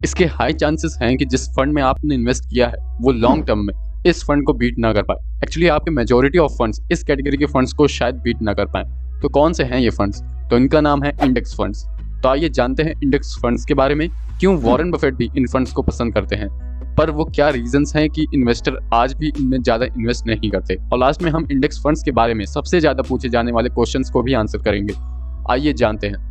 इसके high chances हैं कि जिस फंड में आपने इन्वेस्ट किया है वो लॉन्ग टर्म में इस फंड को बीट ना कर पाए। एक्चुअली आपके मेजोरिटी ऑफ फंड्स इस कैटेगरी के फंड्स को शायद बीट ना कर पाए। तो कौन से हैं ये फंड्स? तो इनका नाम है इंडेक्स फंड्स। तो आइए जानते हैं इंडेक्स फंड्स के बारे में, क्यों वॉरेन बफेट भी इन फंड्स को पसंद करते हैं, पर वो क्या रीजंस हैं कि इन्वेस्टर आज भी इनमें ज़्यादा इन्वेस्ट नहीं करते। और लास्ट में हम इंडेक्स फंड्स के बारे में सबसे ज़्यादा पूछे जाने वाले क्वेश्चंस को भी आंसर करेंगे। आइए जानते हैं।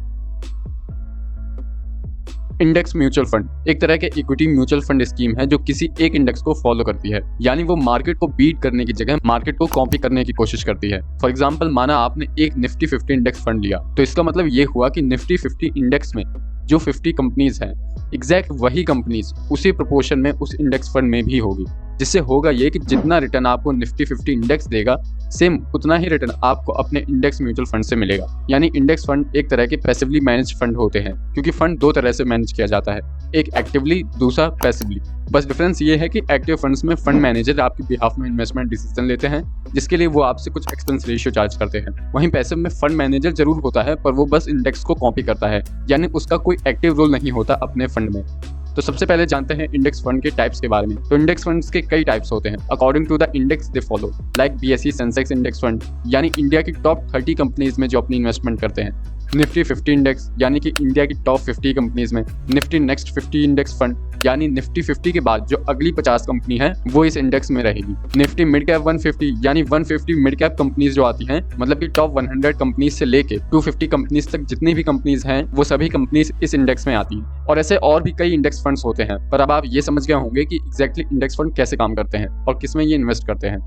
इंडेक्स म्यूचुअल फंड एक तरह के इक्विटी म्यूचुअल फंड स्कीम है जो किसी एक इंडेक्स को फॉलो करती है, यानी वो मार्केट को बीट करने की जगह मार्केट को कॉपी करने की कोशिश करती है। फॉर एग्जांपल, माना आपने एक निफ्टी 50 इंडेक्स फंड लिया, तो इसका मतलब ये हुआ कि निफ्टी 50 इंडेक्स में जो 50 कंपनीज हैं, एग्जैक्ट वही कंपनीज उसी प्रोपोर्शन में उस इंडेक्स फंड में भी होगी। जिससे होगा ये कि जितना रिटर्न आपको निफ्टी 50 इंडेक्स देगा, सेम उतना ही रिटर्न आपको अपने इंडेक्स म्यूचुअल फंड से मिलेगा। यानी इंडेक्स फंड एक तरह के पैसिवली मैनेज फंड होते हैं, क्योंकि फंड दो तरह से मैनेज किया जाता है, एक एक्टिवली, दूसरा पैसिवली। बस डिफरेंस ये है कि एक्टिव फंड्स में फंड मैनेजर आपके बिहाफ में इन्वेस्टमेंट डिसीजन लेते हैं, जिसके लिए वो आपसे कुछ एक्सपेंस रेशियो चार्ज करते हैं। वहीं पैसिव में फंड मैनेजर जरूर होता है, पर वो बस इंडेक्स को कॉपी करता है, यानी उसका कोई एक्टिव रोल नहीं होता अपने फंड में। तो सबसे पहले जानते हैं इंडेक्स फंड के टाइप्स के बारे में। तो इंडेक्स फंड्स के कई टाइप्स होते हैं according to the index they follow, like BSE Sensex index fund, यानी इंडिया की टॉप 30 कंपनीज में जो अपनी इन्वेस्टमेंट करते हैं। निफ्टी 50 इंडेक्स, यानी कि इंडिया की टॉप 50 कंपनीज में। निफ्टी नेक्स्ट 50 इंडेक्स फंड, यानी निफ्टी 50 के बाद जो अगली 50 कंपनी है वो इस इंडेक्स में रहेगी। निफ्टी मिड कैप 150, यानी 150 मिड कैप कंपनीज जो आती हैं, मतलब कि टॉप 100 कंपनीज से लेके 250 कंपनीज तक जितनी भी कंपनीज हैं, वो सभी कंपनीज इस इंडेक्स में आती हैं। और ऐसे और भी कई इंडेक्स फंड्स होते हैं, पर अब आप ये समझ गए होंगे कि एग्जैक्टली इंडेक्स फंड कैसे काम करते हैं और किसमें ये इन्वेस्ट करते हैं।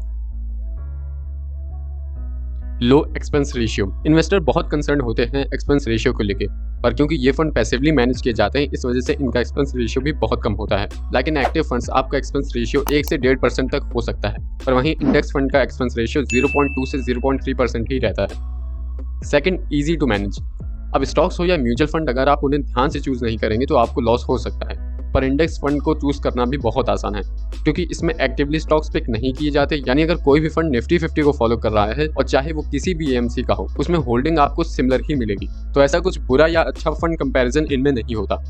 लो एक्सपेंस रेशियो। इन्वेस्टर बहुत कंसर्न होते हैं एक्सपेंस रेशियो को लेके, पर क्योंकि ये फंड पैसिवली मैनेज किए जाते हैं, इस वजह से इनका एक्सपेंस रेशियो भी बहुत कम होता है। लेकिन एक्टिव फंड्स आपका एक्सपेंस रेशियो 1 से 1.5% तक हो सकता है, पर वहीं इंडेक्स फंड का एक्सपेंस रेशियो 0.2 से 0.3% ही रहता है। Second, easy to manage. अब स्टॉक्स हो या म्यूचुअल फंड, अगर आप उन्हें ध्यान से चूज नहीं करेंगे तो आपको लॉस हो सकता है, पर इंडेक्स फंड को चूज करना भी बहुत आसान है, क्योंकि इसमें एक्टिवली स्टॉक्स पिक नहीं किए जाते। यानी अगर कोई भी फंड निफ्टी 50 को फॉलो कर रहा है, और चाहे वो किसी भी AMC का हो, उसमें होल्डिंग आपको सिमिलर ही मिलेगी। तो ऐसा कुछ बुरा या अच्छा फंड कंपैरिजन इनमें नहीं होता।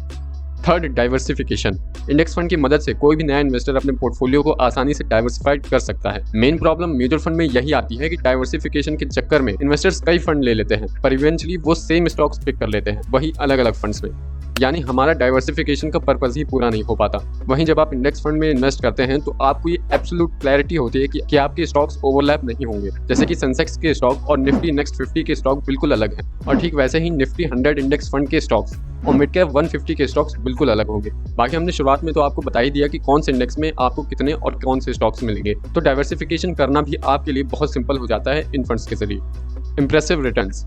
Third, diversification. इंडेक्स फंड की मदद से कोई भी नया इन्वेस्टर अपने पोर्टफोलियो को आसानी से डाइवर्सिफाइड कर सकता है। मेन प्रॉब्लम म्यूचुअल फंड में यही आती है कि डाइवर्सिफिकेशन के चक्कर में इन्वेस्टर्स कई फंड ले लेते हैं, पर इवेंचुअली वो सेम स्टॉक्स पिक कर लेते हैं, वही अलग अलग फंड्स में। यानी हमारा डाइवर्सिफिकेशन का पर्पस ही पूरा नहीं हो पाता। वहीं जब आप इंडेक्स फंड में इन्वेस्ट करते हैं तो आपको ये एब्सोल्यूट क्लैरिटी होती है कि आपके स्टॉक्स ओवरलैप नहीं होंगे। जैसे कि सेंसेक्स के स्टॉक और निफ्टी नेक्स्ट 50 के स्टॉक बिल्कुल अलग हैं, और ठीक वैसे ही निफ्टी 100 इंडेक्स फंड के स्टॉक्स और मिड कैप 150 के स्टॉक्स बिल्कुल अलग होंगे। बाकी हमने शुरुआत में तो आपको बता ही दिया कि कौन से इंडेक्स में आपको कितने और कौन से स्टॉक्स मिलेंगे। तो डाइवर्सिफिकेशन करना भी आपके लिए बहुत सिंपल हो जाता है इन फंड्स के जरिए। Impressive returns.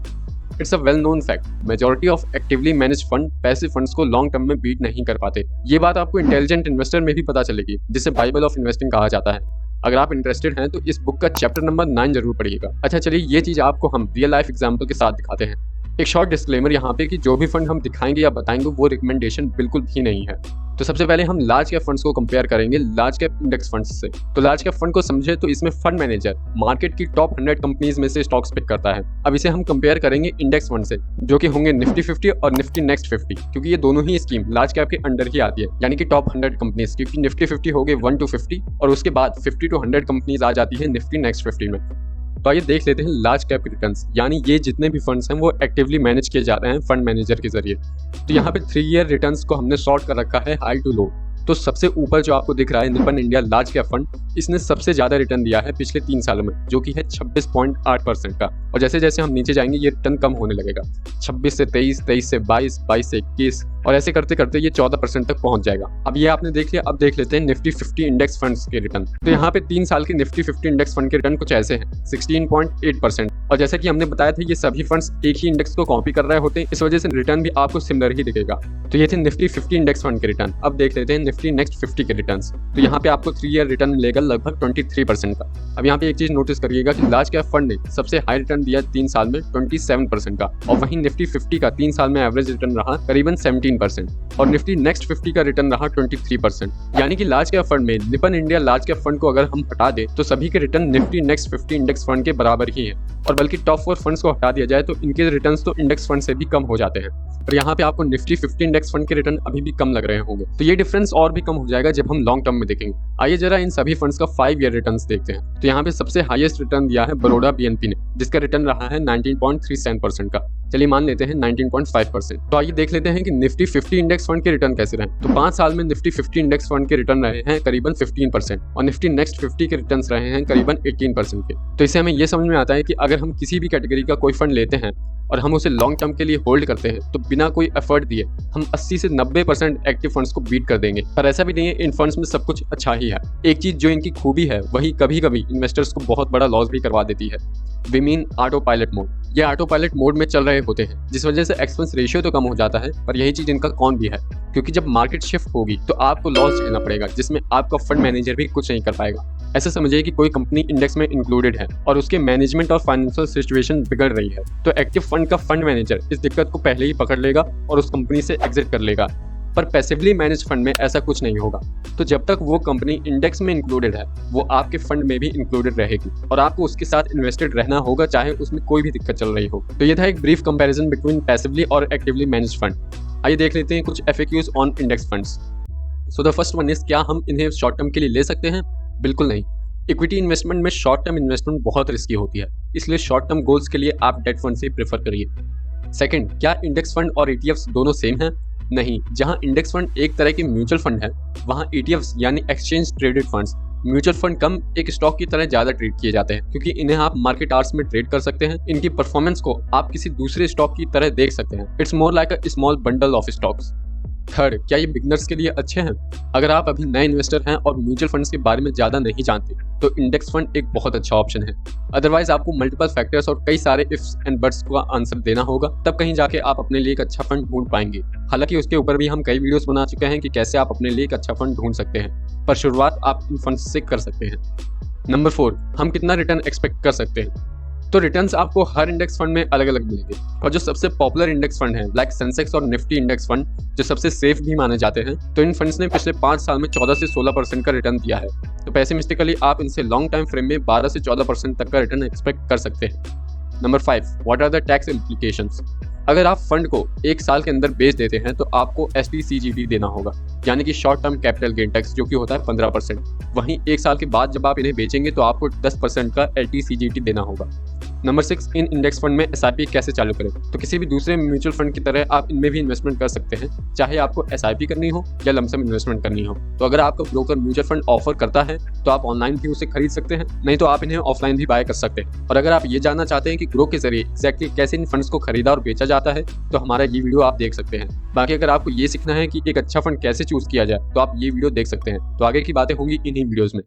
It's a well known fact, majority of actively manage fund passive funds को लॉन्ग टर्म में बीट नहीं कर पाते। ये बात आपको इंटेलिजेंट इन्वेस्टर में भी पता चलेगी, जिसे बाइबल ऑफ इन्वेस्टिंग कहा जाता है। अगर आप इंटरेस्टेड हैं तो इस बुक का चैप्टर नंबर 9 जरूर पढ़िएगा। अच्छा चलिए, ये चीज आपको हम रियल लाइफ एग्जाम्पल के साथ दिखाते हैं। एक शॉर्ट डिस्क्लेमर यहाँ पे कि जो भी फंड हम दिखाएंगे या बताएंगे वो रिकमेंडेशन बिल्कुल भी नहीं है। तो सबसे पहले हम लार्ज कैप फंड्स को कंपेयर करेंगे लार्ज कैप इंडेक्स फंड्स से। तो लार्ज कैप फंड को समझे तो इसमें फंड मैनेजर मार्केट की टॉप 100 कंपनीज में से स्टॉक्स पिक करता है। अब इसे हम कंपेयर करेंगे इंडेक्स फंड से, जो कि होंगे निफ्टी 50 और निफ्टी नेक्स्ट 50, क्योंकि ये दोनों ही स्कीम लार्ज कैप के अंडर ही आती है, यानी कि टॉप 100 कंपनीज। क्योंकि निफ्टी 50 हो गए 1 to 50 और उसके बाद 50 to 100 कंपनीज आ जाती है निफ्टी नेक्स्ट 50 में। तो आइए देख लेते हैं लार्ज कैप रिटर्न्स, यानी ये जितने भी फंड्स हैं वो एक्टिवली मैनेज किए जा रहे हैं फंड मैनेजर के जरिए। तो यहाँ पे 3 ईयर रिटर्न्स को हमने सॉर्ट कर रखा है हाई टू लो। तो सबसे ऊपर जो आपको दिख रहा है Nippon India large cap fund, इसने सबसे ज्यादा रिटर्न दिया है पिछले 3 सालों में, जो कि है 26.8% का। और जैसे जैसे हम नीचे जाएंगे ये रिटर्न कम होने लगेगा, 26 से 23, 23 से 22, 22 से 21, और ऐसे करते करते ये 14% तक पहुंच जाएगा। अब ये आपने देख लिया। अब देख लेते हैं निफ्टी 50 इंडेक्स फंड्स के रिटर्न। तो यहाँ पे 3 साल के निफ्टी 50 इंडेक्स फंड के रिटर्न कुछ ऐसे हैं, 16.8%। और जैसे कि हमने बताया था, ये सभी फंड्स एक ही इंडेक्स को कॉपी कर रहे होते हैं, इस वजह से रिटर्न भी आपको सिमिलर ही दिखेगा। तो ये थे निफ्टी 50 इंडेक्स फंड के रिटर्न। अब देख लेते हैं निफ्टी नेक्स्ट 50 के रिटर्न्स। तो यहाँ पे आपको 3 ईयर रिटर्न मिलेगा लगभग 23% का। अब यहाँ पे एक चीज नोटिस करिएगा कि लार्ज कैप फंड ने सबसे हाई रिटर्न दिया 3 साल में 27% का, और वहीं निफ्टी 50 का 3 साल में एवरेज रिटर्न रहा करीबन 17%, और निफ्टी नेक्स्ट 50 का रिटर्न रहा 23%। यानी कि लार्ज कैप फंड में Nippon India large cap fund को अगर हम हटा दें तो सभी के return Nifty next 50 index fund के बराबर ही है, और बल्कि टॉप 4 फंड्स को हटा दिया जाए तो इनके रिटर्न्स तो इंडेक्स फंड से भी कम हो जाते हैं। और यहाँ पे आपको निफ्टी 50 इंडेक्स फंड के रिटर्न अभी भी कम लग रहे होंगे, तो ये डिफरेंस और भी कम हो जाएगा जब हम लॉन्ग टर्म में देखेंगे। आइए जरा इन सभी फंड्स का 5 ईयर रिटर्न्स देखते हैं। तो यहाँ पे सबसे हाईएस्ट रिटर्न दिया है बड़ौदा बीएनपी ने, जिसका रिटर्न रहा है 19.37% का। चलिए मान लेते हैं 19.5%। तो आइए देख लेते हैं कि निफ्टी 50 इंडेक्स फंड के रिटर्न कैसे रहे। तो 5 साल में निफ्टी 50 इंडेक्स फंड के रिटर्न रहे हैं करीबन 15%, और निफ्टी नेक्स्ट 50 के रिटर्न रहे हैं करीबन 18% के। तो इससे हमें यह समझ में आता है कि अगर हम किसी भी कैटेगरी का कोई फंड लेते हैं और हम उसे लॉन्ग टर्म के लिए होल्ड करते हैं तो बिना कोई एफर्ट दिए हम 80 से 90% एक्टिव फंड्स को बीट कर देंगे। पर ऐसा भी नहीं है, इन फंड्स में सब कुछ अच्छा ही है। एक चीज जो इनकी खूबी है वही कभी कभी इन्वेस्टर्स को बहुत बड़ा लॉस भी करवा देती है। We mean autopilot mode. ये ऑटो पायलट मोड में चल रहे होते हैं, जिस वजह से एक्सपेंस रेशियो तो कम हो जाता है, पर यही चीज इनका कौन भी है, क्योंकि जब मार्केट शिफ्ट होगी तो आपको लॉस झेलना पड़ेगा, जिसमें आपका फंड मैनेजर भी कुछ नहीं कर पाएगा। ऐसे समझिए कि कोई कंपनी इंडेक्स में इंक्लूडेड है और उसके मैनेजमेंट और फाइनेंशियल सिचुएशन बिगड़ रही है, तो एक्टिव फंड का फंड मैनेजर इस दिक्कत को पहले ही पकड़ लेगा और उस कंपनी से एग्जिट कर लेगा। पर पैसिवली मैनेज फंड में ऐसा कुछ नहीं होगा। तो जब तक वो कंपनी इंडेक्स में इंक्लूडेड है वो आपके फंड में भी इंक्लूडेड रहेगी, और आपको उसके साथ इन्वेस्टेड रहना होगा चाहे उसमें कोई भी दिक्कत चल रही हो। तो ये था एक ब्रीफ कंपैरिजन बिटवीन पैसिवली और एक्टिवली मैनेज फंड। आइए देख लेते हैं कुछ FAQs on index funds. So the first one is, क्या हम इन्हें शॉर्ट टर्म के लिए ले सकते हैं? बिल्कुल नहीं। इक्विटी इन्वेस्टमेंट में शॉर्ट टर्म इन्वेस्टमेंट बहुत रिस्की होती है, इसलिए शॉर्ट टर्म गोल्स के लिए आप डेट फंड से प्रेफर करिए। सेकंड, क्या इंडेक्स फंड और ETFs दोनों सेम हैं? नहीं। जहां इंडेक्स फंड एक तरह के म्यूचुअल फंड है, वहां ETFs यानी exchange traded funds mutual fund cum एक स्टॉक की तरह ज्यादा ट्रीट किए जाते हैं, क्योंकि इन्हें आप मार्केट आवर्स में ट्रेड कर सकते हैं। इनकी परफॉर्मेंस को आप किसी दूसरे स्टॉक की तरह देख सकते हैं। It's more like a small bundle of stocks. Third, क्या ये बिगनर्स के लिए अच्छे हैं? अगर आप अभी नए इन्वेस्टर हैं और म्यूचुअल फंड्स के बारे में ज़्यादा नहीं जानते तो इंडेक्स फंड एक बहुत अच्छा ऑप्शन है। अदरवाइज आपको मल्टीपल फैक्टर्स और कई सारे इफ्स एंड बट्स का आंसर देना होगा, तब कहीं जाके आप अपने लिए एक अच्छा फंड ढूंढ पाएंगे। हालांकि उसके ऊपर भी हम कई वीडियोस बना चुके हैं कि कैसे आप अपने लिए एक अच्छा फंड ढूंढ सकते हैं, पर शुरुआत आप इन फंड से कर सकते हैं। नंबर 4, हम कितना रिटर्न एक्सपेक्ट कर सकते हैं? तो रिटर्न्स आपको हर इंडेक्स फंड में अलग अलग मिलेंगे, और जो सबसे पॉपुलर इंडेक्स फंड हैं लाइक सेंसेक्स और निफ्टी इंडेक्स फंड जो सबसे सेफ भी माने जाते हैं, तो इन फंड्स ने पिछले 5 साल में 14 से 16% का रिटर्न दिया है। तो पैसिमिस्टिकली आप इनसे लॉन्ग टाइम फ्रेम में 12 से 14% तक का रिटर्न एक्सपेक्ट कर सकते हैं। Number 5, what are the tax implications? अगर आप फंड को 1 साल के अंदर बेच देते हैं तो आपको STCGT देना होगा, यानी कि short term capital gain tax, जो कि होता है 15%। वहीं 1 साल के बाद जब आप इन्हें बेचेंगे तो आपको 10% का LTCGT देना होगा। नंबर 6, इन इंडेक्स फंड में SIP कैसे चालू करें? तो किसी भी दूसरे म्यूचुअल फंड की तरह आप इनमें भी इन्वेस्टमेंट कर सकते हैं, चाहे आपको SIP करनी हो या लमसम इन्वेस्टमेंट करनी हो। तो अगर आपका ब्रोकर म्यूचुअल फंड ऑफर करता है तो आप ऑनलाइन भी उसे खरीद सकते हैं, नहीं तो आप इन्हें ऑफलाइन भी बाय कर सकते हैं। और अगर आप ये जानना चाहते हैं कि ग्रो के जरिए एक्जैक्टली कैसे इन फंड्स को खरीदा और बेचा जाता है तो हमारा ये वीडियो आप देख सकते हैं। बाकी अगर आपको ये सीखना है कि एक अच्छा फंड कैसे चूज किया जाए तो आप ये वीडियो देख सकते हैं। तो आगे की बातें होंगी इन्हीं वीडियोज में।